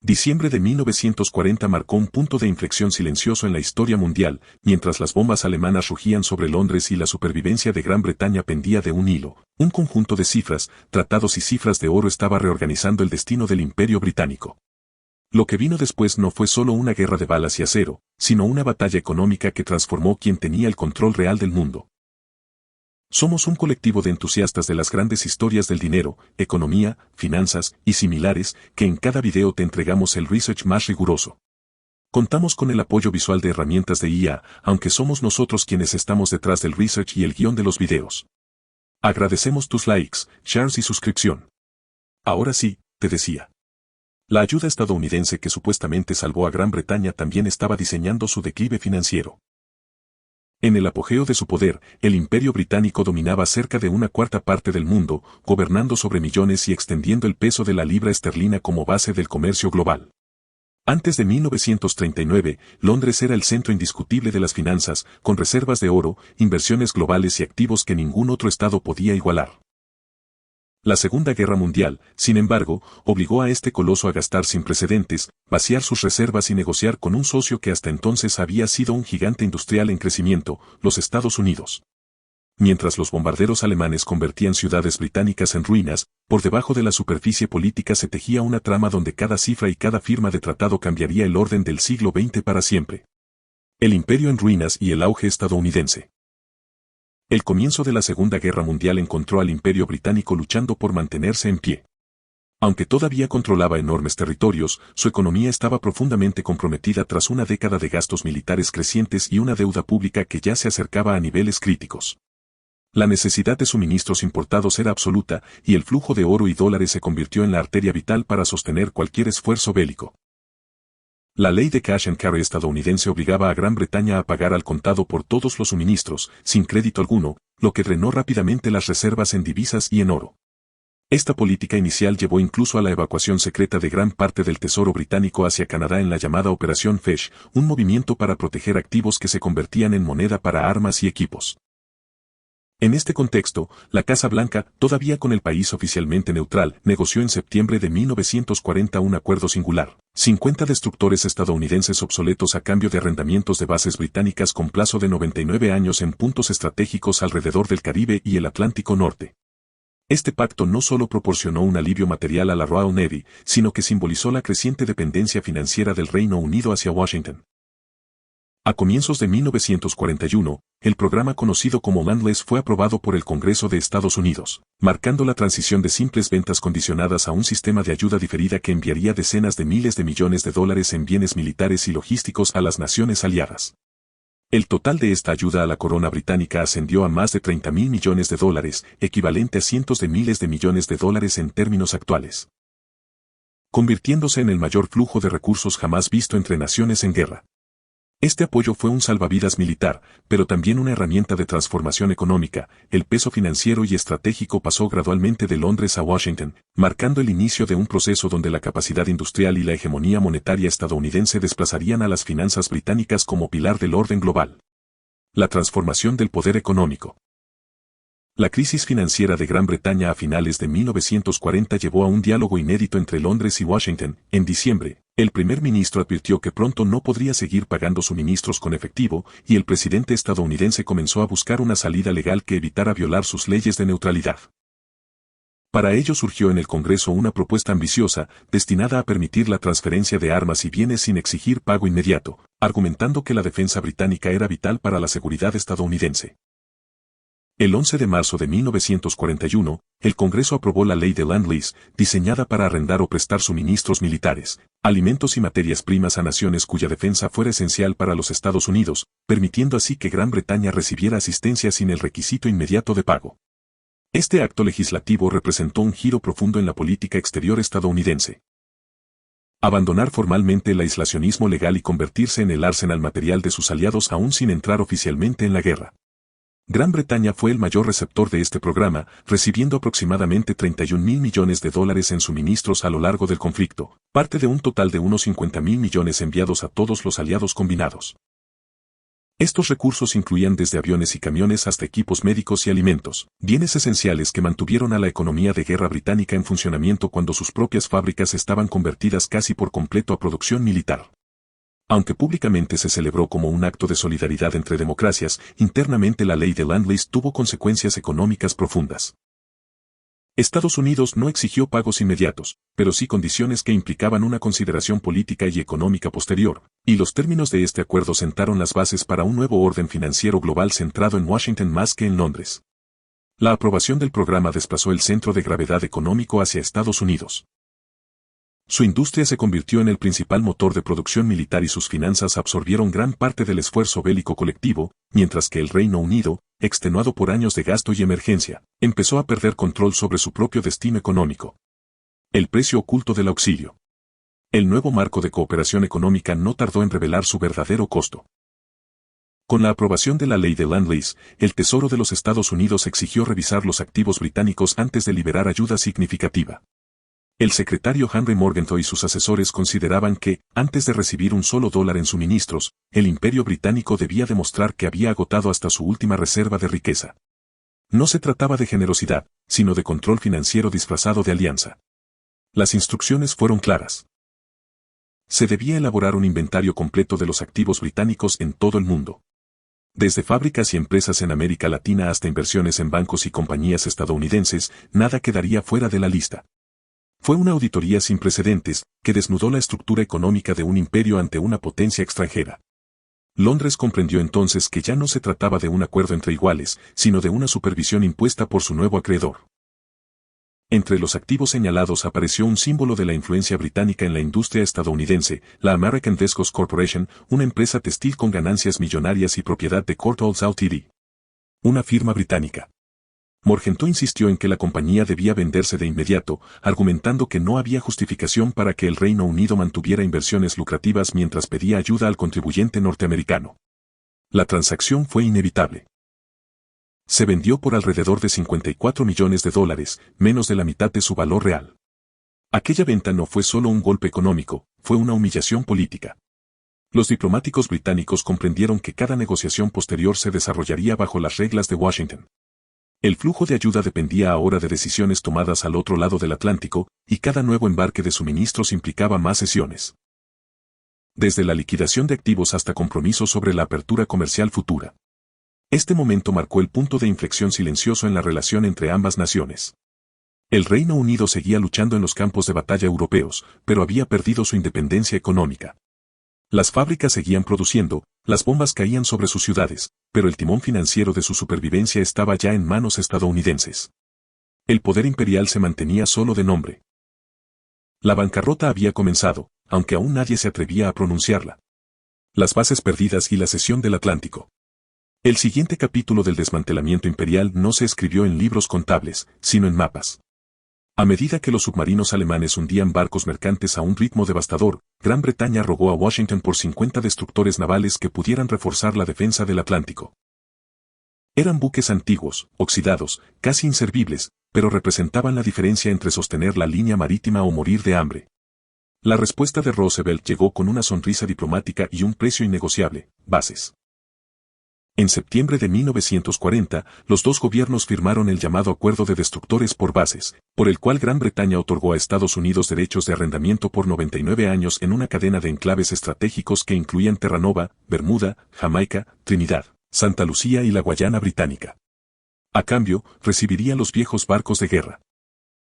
Diciembre de 1940 marcó un punto de inflexión silencioso en la historia mundial, mientras las bombas alemanas rugían sobre Londres y la supervivencia de Gran Bretaña pendía de un hilo. Un conjunto de cifras, tratados y cifras de oro estaba reorganizando el destino del Imperio Británico. Lo que vino después no fue solo una guerra de balas y acero, sino una batalla económica que transformó quien tenía el control real del mundo. Somos un colectivo de entusiastas de las grandes historias del dinero, economía, finanzas y similares, que en cada video te entregamos el research más riguroso. Contamos con el apoyo visual de herramientas de IA, aunque somos nosotros quienes estamos detrás del research y el guión de los videos. Agradecemos tus likes, shares y suscripción. Ahora sí, te decía. La ayuda estadounidense que supuestamente salvó a Gran Bretaña también estaba diseñando su declive financiero. En el apogeo de su poder, el Imperio Británico dominaba cerca de una cuarta parte del mundo, gobernando sobre millones y extendiendo el peso de la libra esterlina como base del comercio global. Antes de 1939, Londres era el centro indiscutible de las finanzas, con reservas de oro, inversiones globales y activos que ningún otro estado podía igualar. La Segunda Guerra Mundial, sin embargo, obligó a este coloso a gastar sin precedentes, vaciar sus reservas y negociar con un socio que hasta entonces había sido un gigante industrial en crecimiento, los Estados Unidos. Mientras los bombarderos alemanes convertían ciudades británicas en ruinas, por debajo de la superficie política se tejía una trama donde cada cifra y cada firma de tratado cambiaría el orden del siglo XX para siempre. El imperio en ruinas y el auge estadounidense. El comienzo de la Segunda Guerra Mundial encontró al Imperio Británico luchando por mantenerse en pie. Aunque todavía controlaba enormes territorios, su economía estaba profundamente comprometida tras una década de gastos militares crecientes y una deuda pública que ya se acercaba a niveles críticos. La necesidad de suministros importados era absoluta, y el flujo de oro y dólares se convirtió en la arteria vital para sostener cualquier esfuerzo bélico. La ley de cash and carry estadounidense obligaba a Gran Bretaña a pagar al contado por todos los suministros, sin crédito alguno, lo que drenó rápidamente las reservas en divisas y en oro. Esta política inicial llevó incluso a la evacuación secreta de gran parte del tesoro británico hacia Canadá en la llamada Operación Fesh, un movimiento para proteger activos que se convertían en moneda para armas y equipos. En este contexto, la Casa Blanca, todavía con el país oficialmente neutral, negoció en septiembre de 1940 un acuerdo singular: 50 destructores estadounidenses obsoletos a cambio de arrendamientos de bases británicas con plazo de 99 años en puntos estratégicos alrededor del Caribe y el Atlántico Norte. Este pacto no solo proporcionó un alivio material a la Royal Navy, sino que simbolizó la creciente dependencia financiera del Reino Unido hacia Washington. A comienzos de 1941, el programa conocido como Land-Lease fue aprobado por el Congreso de Estados Unidos, marcando la transición de simples ventas condicionadas a un sistema de ayuda diferida que enviaría decenas de miles de millones de dólares en bienes militares y logísticos a las naciones aliadas. El total de esta ayuda a la corona británica ascendió a más de 30.000 millones de dólares, equivalente a cientos de miles de millones de dólares en términos actuales, convirtiéndose en el mayor flujo de recursos jamás visto entre naciones en guerra. Este apoyo fue un salvavidas militar, pero también una herramienta de transformación económica. El peso financiero y estratégico pasó gradualmente de Londres a Washington, marcando el inicio de un proceso donde la capacidad industrial y la hegemonía monetaria estadounidense desplazarían a las finanzas británicas como pilar del orden global. La transformación del poder económico. La crisis financiera de Gran Bretaña a finales de 1940 llevó a un diálogo inédito entre Londres y Washington. En diciembre, el primer ministro advirtió que pronto no podría seguir pagando suministros con efectivo, y el presidente estadounidense comenzó a buscar una salida legal que evitara violar sus leyes de neutralidad. Para ello surgió en el Congreso una propuesta ambiciosa, destinada a permitir la transferencia de armas y bienes sin exigir pago inmediato, argumentando que la defensa británica era vital para la seguridad estadounidense. El 11 de marzo de 1941, el Congreso aprobó la ley de Land-Lease, diseñada para arrendar o prestar suministros militares, alimentos y materias primas a naciones cuya defensa fuera esencial para los Estados Unidos, permitiendo así que Gran Bretaña recibiera asistencia sin el requisito inmediato de pago. Este acto legislativo representó un giro profundo en la política exterior estadounidense. Abandonar formalmente el aislacionismo legal y convertirse en el arsenal material de sus aliados aún sin entrar oficialmente en la guerra. Gran Bretaña fue el mayor receptor de este programa, recibiendo aproximadamente 31.000 millones de dólares en suministros a lo largo del conflicto, parte de un total de unos 50.000 millones enviados a todos los aliados combinados. Estos recursos incluían desde aviones y camiones hasta equipos médicos y alimentos, bienes esenciales que mantuvieron a la economía de guerra británica en funcionamiento cuando sus propias fábricas estaban convertidas casi por completo a producción militar. Aunque públicamente se celebró como un acto de solidaridad entre democracias, internamente la ley de Lend-Lease tuvo consecuencias económicas profundas. Estados Unidos no exigió pagos inmediatos, pero sí condiciones que implicaban una consideración política y económica posterior, y los términos de este acuerdo sentaron las bases para un nuevo orden financiero global centrado en Washington más que en Londres. La aprobación del programa desplazó el centro de gravedad económico hacia Estados Unidos. Su industria se convirtió en el principal motor de producción militar y sus finanzas absorbieron gran parte del esfuerzo bélico colectivo, mientras que el Reino Unido, extenuado por años de gasto y emergencia, empezó a perder control sobre su propio destino económico. El precio oculto del auxilio. El nuevo marco de cooperación económica no tardó en revelar su verdadero costo. Con la aprobación de la ley de Lend-Lease, el Tesoro de los Estados Unidos exigió revisar los activos británicos antes de liberar ayuda significativa. El secretario Henry Morgenthau y sus asesores consideraban que, antes de recibir un solo dólar en suministros, el imperio británico debía demostrar que había agotado hasta su última reserva de riqueza. No se trataba de generosidad, sino de control financiero disfrazado de alianza. Las instrucciones fueron claras. Se debía elaborar un inventario completo de los activos británicos en todo el mundo. Desde fábricas y empresas en América Latina hasta inversiones en bancos y compañías estadounidenses, nada quedaría fuera de la lista. Fue una auditoría sin precedentes, que desnudó la estructura económica de un imperio ante una potencia extranjera. Londres comprendió entonces que ya no se trataba de un acuerdo entre iguales, sino de una supervisión impuesta por su nuevo acreedor. Entre los activos señalados apareció un símbolo de la influencia británica en la industria estadounidense, la American Viscose Corporation, una empresa textil con ganancias millonarias y propiedad de Courtaulds Ltd. Una firma británica. Morgenthau insistió en que la compañía debía venderse de inmediato, argumentando que no había justificación para que el Reino Unido mantuviera inversiones lucrativas mientras pedía ayuda al contribuyente norteamericano. La transacción fue inevitable. Se vendió por alrededor de $54 millones, menos de la mitad de su valor real. Aquella venta no fue solo un golpe económico, fue una humillación política. Los diplomáticos británicos comprendieron que cada negociación posterior se desarrollaría bajo las reglas de Washington. El flujo de ayuda dependía ahora de decisiones tomadas al otro lado del Atlántico, y cada nuevo embarque de suministros implicaba más sesiones. Desde la liquidación de activos hasta compromisos sobre la apertura comercial futura. Este momento marcó el punto de inflexión silencioso en la relación entre ambas naciones. El Reino Unido seguía luchando en los campos de batalla europeos, pero había perdido su independencia económica. Las fábricas seguían produciendo, las bombas caían sobre sus ciudades, pero el timón financiero de su supervivencia estaba ya en manos estadounidenses. El poder imperial se mantenía solo de nombre. La bancarrota había comenzado, aunque aún nadie se atrevía a pronunciarla. Las bases perdidas y la cesión del Atlántico. El siguiente capítulo del desmantelamiento imperial no se escribió en libros contables, sino en mapas. A medida que los submarinos alemanes hundían barcos mercantes a un ritmo devastador, Gran Bretaña rogó a Washington por 50 destructores navales que pudieran reforzar la defensa del Atlántico. Eran buques antiguos, oxidados, casi inservibles, pero representaban la diferencia entre sostener la línea marítima o morir de hambre. La respuesta de Roosevelt llegó con una sonrisa diplomática y un precio innegociable: bases. En septiembre de 1940, los dos gobiernos firmaron el llamado Acuerdo de Destructores por Bases, por el cual Gran Bretaña otorgó a Estados Unidos derechos de arrendamiento por 99 años en una cadena de enclaves estratégicos que incluían Terranova, Bermuda, Jamaica, Trinidad, Santa Lucía y la Guayana Británica. A cambio, recibiría los viejos barcos de guerra.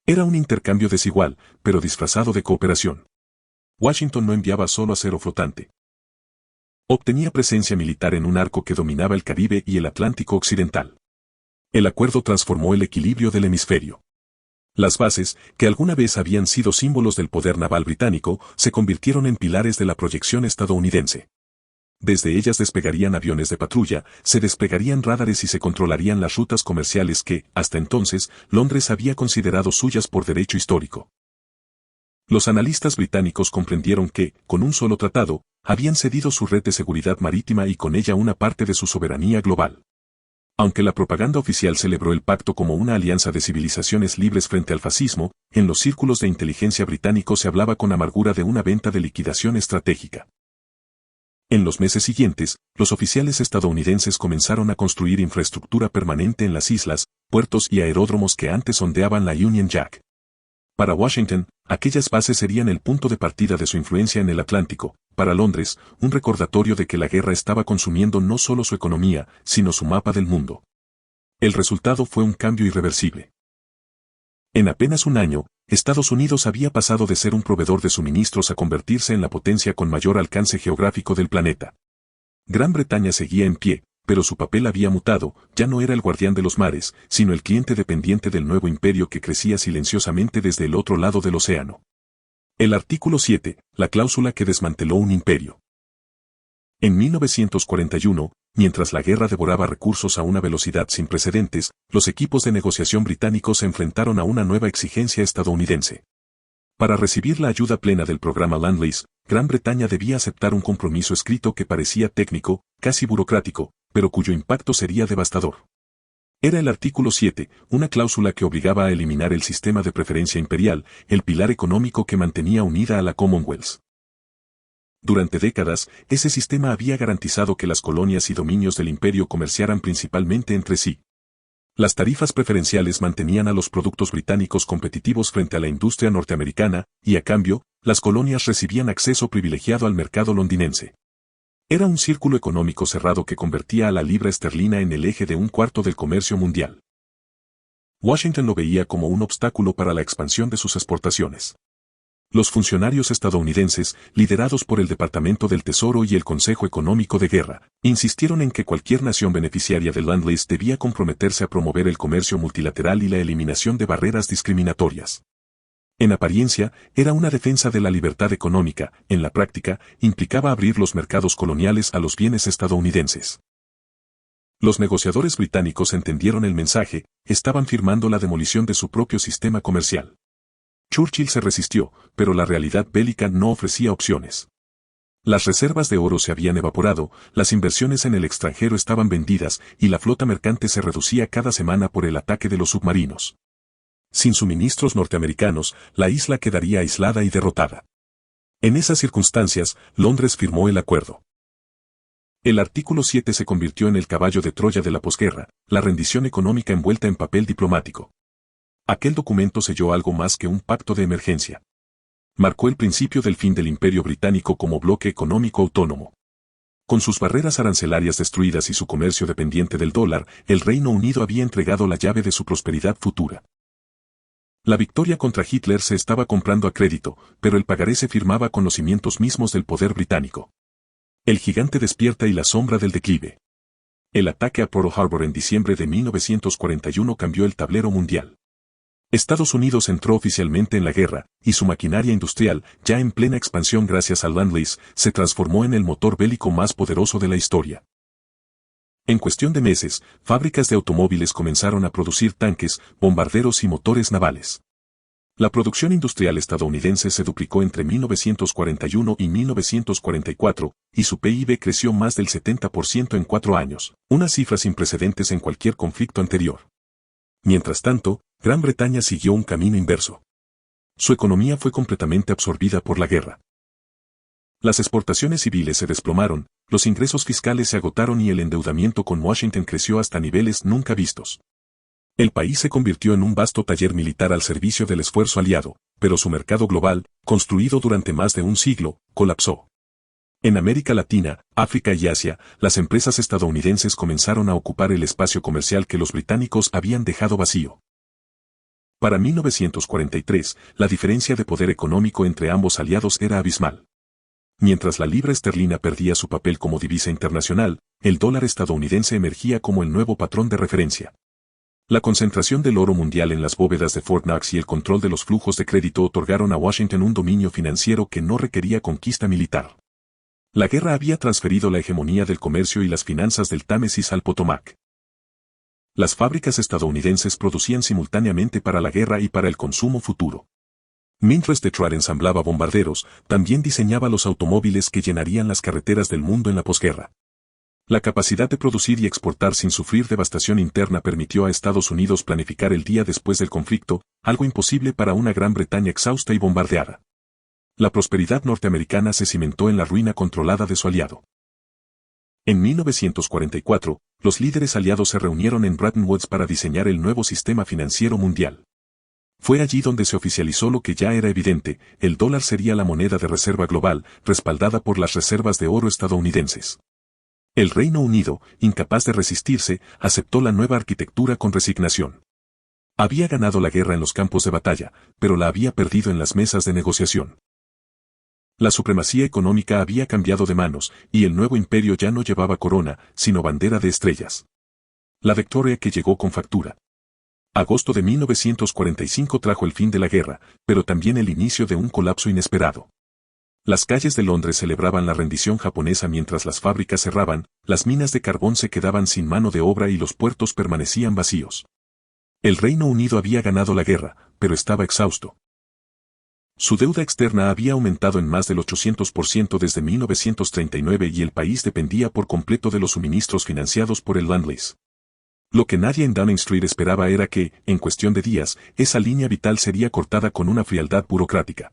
Era un intercambio desigual, pero disfrazado de cooperación. Washington no enviaba solo acero flotante. Obtenía presencia militar en un arco que dominaba el Caribe y el Atlántico Occidental. El acuerdo transformó el equilibrio del hemisferio. Las bases, que alguna vez habían sido símbolos del poder naval británico, se convirtieron en pilares de la proyección estadounidense. Desde ellas despegarían aviones de patrulla, se desplegarían radares y se controlarían las rutas comerciales que, hasta entonces, Londres había considerado suyas por derecho histórico. Los analistas británicos comprendieron que, con un solo tratado, habían cedido su red de seguridad marítima y con ella una parte de su soberanía global. Aunque la propaganda oficial celebró el pacto como una alianza de civilizaciones libres frente al fascismo, en los círculos de inteligencia británicos se hablaba con amargura de una venta de liquidación estratégica. En los meses siguientes, los oficiales estadounidenses comenzaron a construir infraestructura permanente en las islas, puertos y aeródromos que antes ondeaban la Union Jack. Para Washington, aquellas bases serían el punto de partida de su influencia en el Atlántico; para Londres, un recordatorio de que la guerra estaba consumiendo no solo su economía, sino su mapa del mundo. El resultado fue un cambio irreversible. En apenas un año, Estados Unidos había pasado de ser un proveedor de suministros a convertirse en la potencia con mayor alcance geográfico del planeta. Gran Bretaña seguía en pie, pero su papel había mutado; ya no era el guardián de los mares, sino el cliente dependiente del nuevo imperio que crecía silenciosamente desde el otro lado del océano. El artículo 7, la cláusula que desmanteló un imperio. En 1941, mientras la guerra devoraba recursos a una velocidad sin precedentes, los equipos de negociación británicos se enfrentaron a una nueva exigencia estadounidense. Para recibir la ayuda plena del programa Lend-Lease, Gran Bretaña debía aceptar un compromiso escrito que parecía técnico, casi burocrático, pero cuyo impacto sería devastador. Era el artículo 7, una cláusula que obligaba a eliminar el sistema de preferencia imperial, el pilar económico que mantenía unida a la Commonwealth. Durante décadas, ese sistema había garantizado que las colonias y dominios del imperio comerciaran principalmente entre sí. Las tarifas preferenciales mantenían a los productos británicos competitivos frente a la industria norteamericana, y a cambio, las colonias recibían acceso privilegiado al mercado londinense. Era un círculo económico cerrado que convertía a la libra esterlina en el eje de un cuarto del comercio mundial. Washington lo veía como un obstáculo para la expansión de sus exportaciones. Los funcionarios estadounidenses, liderados por el Departamento del Tesoro y el Consejo Económico de Guerra, insistieron en que cualquier nación beneficiaria del Lend-Lease debía comprometerse a promover el comercio multilateral y la eliminación de barreras discriminatorias. En apariencia, era una defensa de la libertad económica; en la práctica, implicaba abrir los mercados coloniales a los bienes estadounidenses. Los negociadores británicos entendieron el mensaje; estaban firmando la demolición de su propio sistema comercial. Churchill se resistió, pero la realidad bélica no ofrecía opciones. Las reservas de oro se habían evaporado, las inversiones en el extranjero estaban vendidas, y la flota mercante se reducía cada semana por el ataque de los submarinos. Sin suministros norteamericanos, la isla quedaría aislada y derrotada. En esas circunstancias, Londres firmó el acuerdo. El artículo 7 se convirtió en el caballo de Troya de la posguerra, la rendición económica envuelta en papel diplomático. Aquel documento selló algo más que un pacto de emergencia. Marcó el principio del fin del Imperio Británico como bloque económico autónomo. Con sus barreras arancelarias destruidas y su comercio dependiente del dólar, el Reino Unido había entregado la llave de su prosperidad futura. La victoria contra Hitler se estaba comprando a crédito, pero el pagaré se firmaba con los cimientos mismos del poder británico. El gigante despierta y la sombra del declive. El ataque a Pearl Harbor en diciembre de 1941 cambió el tablero mundial. Estados Unidos entró oficialmente en la guerra, y su maquinaria industrial, ya en plena expansión gracias al Lend-Lease, se transformó en el motor bélico más poderoso de la historia. En cuestión de meses, fábricas de automóviles comenzaron a producir tanques, bombarderos y motores navales. La producción industrial estadounidense se duplicó entre 1941 y 1944, y su PIB creció más del 70% en 4 años, una cifra sin precedentes en cualquier conflicto anterior. Mientras tanto, Gran Bretaña siguió un camino inverso. Su economía fue completamente absorbida por la guerra. Las exportaciones civiles se desplomaron, los ingresos fiscales se agotaron y el endeudamiento con Washington creció hasta niveles nunca vistos. El país se convirtió en un vasto taller militar al servicio del esfuerzo aliado, pero su mercado global, construido durante más de un siglo, colapsó. En América Latina, África y Asia, las empresas estadounidenses comenzaron a ocupar el espacio comercial que los británicos habían dejado vacío. Para 1943, la diferencia de poder económico entre ambos aliados era abismal. Mientras la libra esterlina perdía su papel como divisa internacional, el dólar estadounidense emergía como el nuevo patrón de referencia. La concentración del oro mundial en las bóvedas de Fort Knox y el control de los flujos de crédito otorgaron a Washington un dominio financiero que no requería conquista militar. La guerra había transferido la hegemonía del comercio y las finanzas del Támesis al Potomac. Las fábricas estadounidenses producían simultáneamente para la guerra y para el consumo futuro. Mientras Detroit ensamblaba bombarderos, también diseñaba los automóviles que llenarían las carreteras del mundo en la posguerra. La capacidad de producir y exportar sin sufrir devastación interna permitió a Estados Unidos planificar el día después del conflicto, algo imposible para una Gran Bretaña exhausta y bombardeada. La prosperidad norteamericana se cimentó en la ruina controlada de su aliado. En 1944, los líderes aliados se reunieron en Bretton Woods para diseñar el nuevo sistema financiero mundial. Fue allí donde se oficializó lo que ya era evidente: el dólar sería la moneda de reserva global, respaldada por las reservas de oro estadounidenses. El Reino Unido, incapaz de resistirse, aceptó la nueva arquitectura con resignación. Había ganado la guerra en los campos de batalla, pero la había perdido en las mesas de negociación. La supremacía económica había cambiado de manos, y el nuevo imperio ya no llevaba corona, sino bandera de estrellas. La victoria que llegó con factura. Agosto de 1945 trajo el fin de la guerra, pero también el inicio de un colapso inesperado. Las calles de Londres celebraban la rendición japonesa mientras las fábricas cerraban, las minas de carbón se quedaban sin mano de obra y los puertos permanecían vacíos. El Reino Unido había ganado la guerra, pero estaba exhausto. Su deuda externa había aumentado en más del 800% desde 1939 y el país dependía por completo de los suministros financiados por el Lend-Lease. Lo que nadie en Downing Street esperaba era que, en cuestión de días, esa línea vital sería cortada con una frialdad burocrática.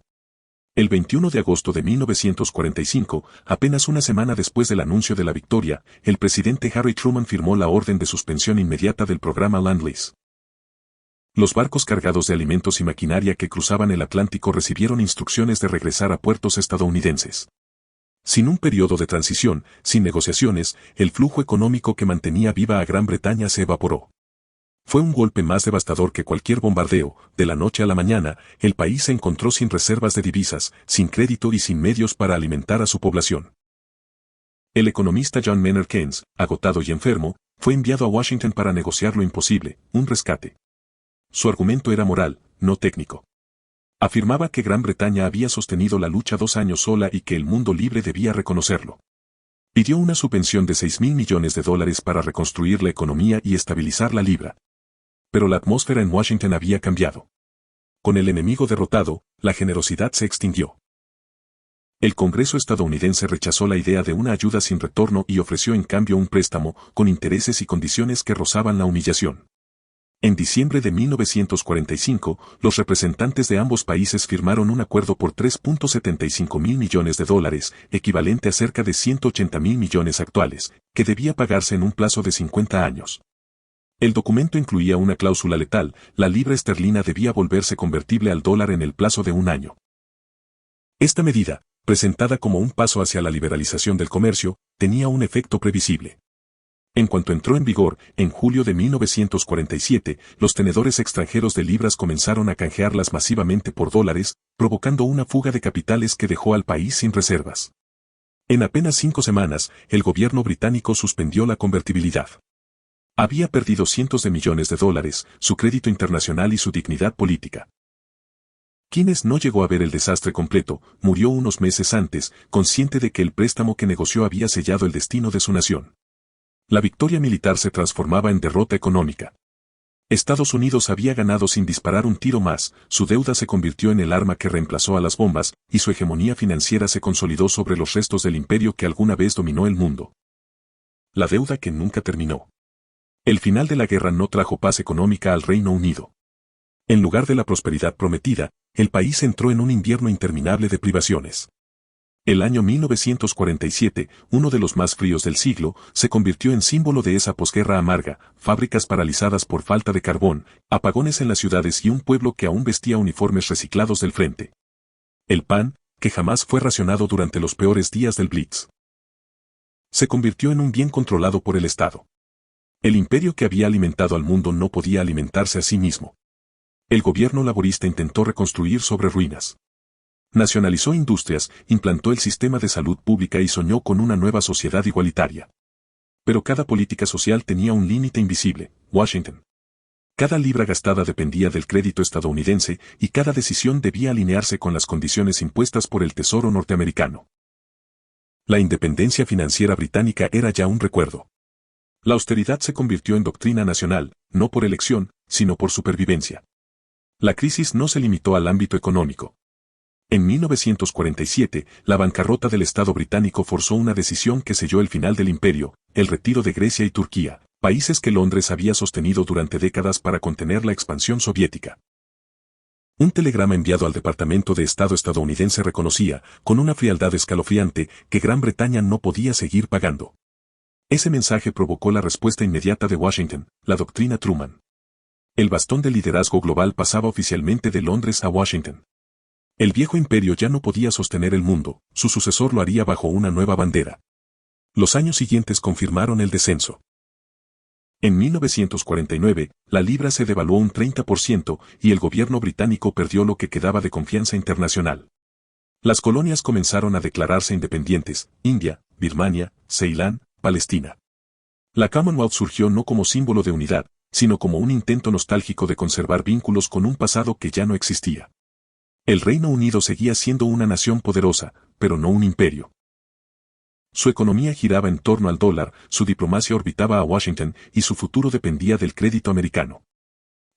El 21 de agosto de 1945, apenas una semana después del anuncio de la victoria, el presidente Harry Truman firmó la orden de suspensión inmediata del programa Lend-Lease. Los barcos cargados de alimentos y maquinaria que cruzaban el Atlántico recibieron instrucciones de regresar a puertos estadounidenses. Sin un periodo de transición, sin negociaciones, el flujo económico que mantenía viva a Gran Bretaña se evaporó. Fue un golpe más devastador que cualquier bombardeo. De la noche a la mañana, el país se encontró sin reservas de divisas, sin crédito y sin medios para alimentar a su población. El economista John Maynard Keynes, agotado y enfermo, fue enviado a Washington para negociar lo imposible: un rescate. Su argumento era moral, no técnico. Afirmaba que Gran Bretaña había sostenido la lucha 2 años sola y que el mundo libre debía reconocerlo. Pidió una subvención de $6.000 millones para reconstruir la economía y estabilizar la libra. Pero la atmósfera en Washington había cambiado. Con el enemigo derrotado, la generosidad se extinguió. El Congreso estadounidense rechazó la idea de una ayuda sin retorno y ofreció en cambio un préstamo, con intereses y condiciones que rozaban la humillación. En diciembre de 1945, los representantes de ambos países firmaron un acuerdo por $3.75 mil millones, equivalente a cerca de 180.000 millones actuales, que debía pagarse en un plazo de 50 años. El documento incluía una cláusula letal: la libra esterlina debía volverse convertible al dólar en el plazo de 1 año. Esta medida, presentada como un paso hacia la liberalización del comercio, tenía un efecto previsible. En cuanto entró en vigor, en julio de 1947, los tenedores extranjeros de libras comenzaron a canjearlas masivamente por dólares, provocando una fuga de capitales que dejó al país sin reservas. En apenas 5 semanas, el gobierno británico suspendió la convertibilidad. Había perdido cientos de millones de dólares, su crédito internacional y su dignidad política. Keynes no llegó a ver el desastre completo, murió unos meses antes, consciente de que el préstamo que negoció había sellado el destino de su nación. La victoria militar se transformaba en derrota económica. Estados Unidos había ganado sin disparar un tiro más, su deuda se convirtió en el arma que reemplazó a las bombas, y su hegemonía financiera se consolidó sobre los restos del imperio que alguna vez dominó el mundo. La deuda que nunca terminó. El final de la guerra no trajo paz económica al Reino Unido. En lugar de la prosperidad prometida, el país entró en un invierno interminable de privaciones. El año 1947, uno de los más fríos del siglo, se convirtió en símbolo de esa posguerra amarga: fábricas paralizadas por falta de carbón, apagones en las ciudades y un pueblo que aún vestía uniformes reciclados del frente. El pan, que jamás fue racionado durante los peores días del Blitz, se convirtió en un bien controlado por el Estado. El imperio que había alimentado al mundo no podía alimentarse a sí mismo. El gobierno laborista intentó reconstruir sobre ruinas. Nacionalizó industrias, implantó el sistema de salud pública y soñó con una nueva sociedad igualitaria. Pero cada política social tenía un límite invisible: Washington. Cada libra gastada dependía del crédito estadounidense y cada decisión debía alinearse con las condiciones impuestas por el Tesoro norteamericano. La independencia financiera británica era ya un recuerdo. La austeridad se convirtió en doctrina nacional, no por elección, sino por supervivencia. La crisis no se limitó al ámbito económico. En 1947, la bancarrota del Estado británico forzó una decisión que selló el final del imperio: el retiro de Grecia y Turquía, países que Londres había sostenido durante décadas para contener la expansión soviética. Un telegrama enviado al Departamento de Estado estadounidense reconocía, con una frialdad escalofriante, que Gran Bretaña no podía seguir pagando. Ese mensaje provocó la respuesta inmediata de Washington, la doctrina Truman. El bastón de liderazgo global pasaba oficialmente de Londres a Washington. El viejo imperio ya no podía sostener el mundo, su sucesor lo haría bajo una nueva bandera. Los años siguientes confirmaron el descenso. En 1949, la libra se devaluó un 30% y el gobierno británico perdió lo que quedaba de confianza internacional. Las colonias comenzaron a declararse independientes: India, Birmania, Ceilán, Palestina. La Commonwealth surgió no como símbolo de unidad, sino como un intento nostálgico de conservar vínculos con un pasado que ya no existía. El Reino Unido seguía siendo una nación poderosa, pero no un imperio. Su economía giraba en torno al dólar, su diplomacia orbitaba a Washington y su futuro dependía del crédito americano.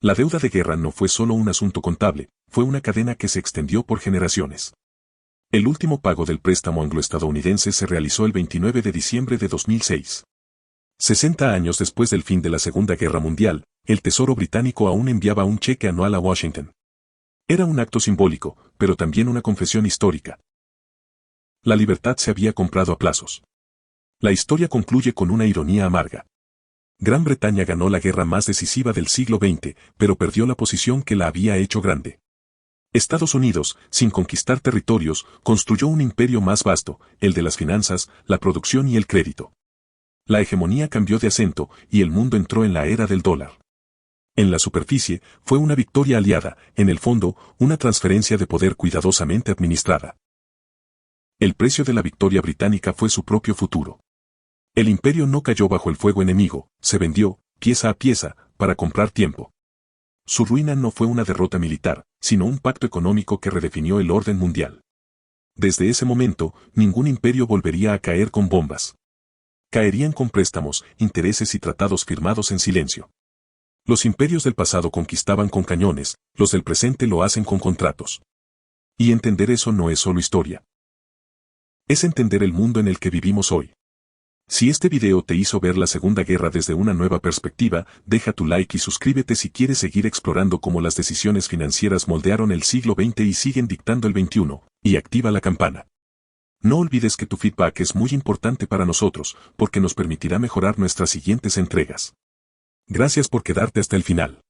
La deuda de guerra no fue solo un asunto contable, fue una cadena que se extendió por generaciones. El último pago del préstamo anglo-estadounidense se realizó el 29 de diciembre de 2006. 60 años después del fin de la Segunda Guerra Mundial, el Tesoro británico aún enviaba un cheque anual a Washington. Era un acto simbólico, pero también una confesión histórica. La libertad se había comprado a plazos. La historia concluye con una ironía amarga. Gran Bretaña ganó la guerra más decisiva del siglo XX, pero perdió la posición que la había hecho grande. Estados Unidos, sin conquistar territorios, construyó un imperio más vasto, el de las finanzas, la producción y el crédito. La hegemonía cambió de acento y el mundo entró en la era del dólar. En la superficie, fue una victoria aliada, en el fondo, una transferencia de poder cuidadosamente administrada. El precio de la victoria británica fue su propio futuro. El imperio no cayó bajo el fuego enemigo, se vendió, pieza a pieza, para comprar tiempo. Su ruina no fue una derrota militar, sino un pacto económico que redefinió el orden mundial. Desde ese momento, ningún imperio volvería a caer con bombas. Caerían con préstamos, intereses y tratados firmados en silencio. Los imperios del pasado conquistaban con cañones, los del presente lo hacen con contratos. Y entender eso no es solo historia. Es entender el mundo en el que vivimos hoy. Si este video te hizo ver la Segunda Guerra desde una nueva perspectiva, deja tu like y suscríbete si quieres seguir explorando cómo las decisiones financieras moldearon el siglo XX y siguen dictando el XXI, y activa la campana. No olvides que tu feedback es muy importante para nosotros, porque nos permitirá mejorar nuestras siguientes entregas. Gracias por quedarte hasta el final.